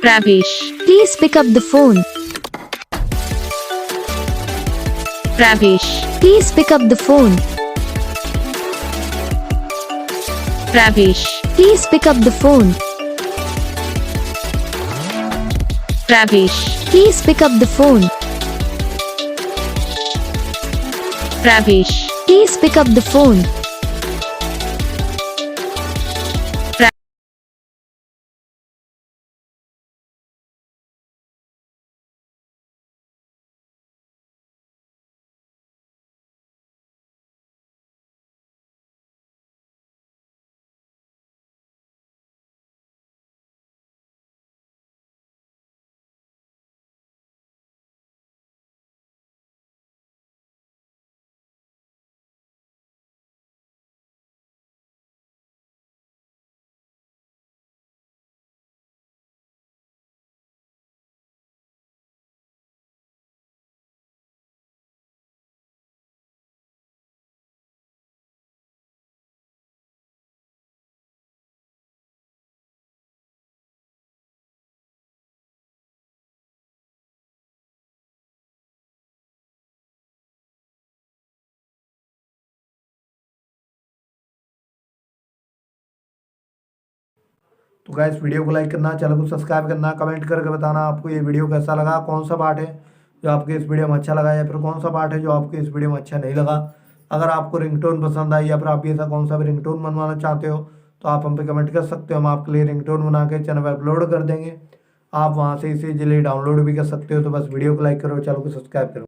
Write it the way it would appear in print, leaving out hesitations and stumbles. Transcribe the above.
Pravesh. Please pick up the phone. Pravesh. Please pick up the phone. Pravesh. Please pick up the phone. Pravesh. Please pick up the phone. Pravesh. Please pick up the phone. तो guys video को like करना, channel को subscribe करना, comment करके बताना आपको ये video कैसा लगा, कौन सा पार्ट है जो आपको इस वीडियो में अच्छा लगा या फिर कौन सा पार्ट है जो आपको इस वीडियो में अच्छा नहीं लगा। अगर आपको रिंगटोन पसंद आई या फिर आप ऐसा कौन सा भी रिंगटोन बनवाना चाहते हो तो आप हम पे कमेंट कर सकते हो। हम आपके लिए रिंगटोन बना के चैनल पर अपलोड कर देंगे। आप वहाँ से इसे इजीली डाउनलोड भी कर सकते हो। तो बस वीडियो को लाइक करो, चैनल को सब्सक्राइब करो।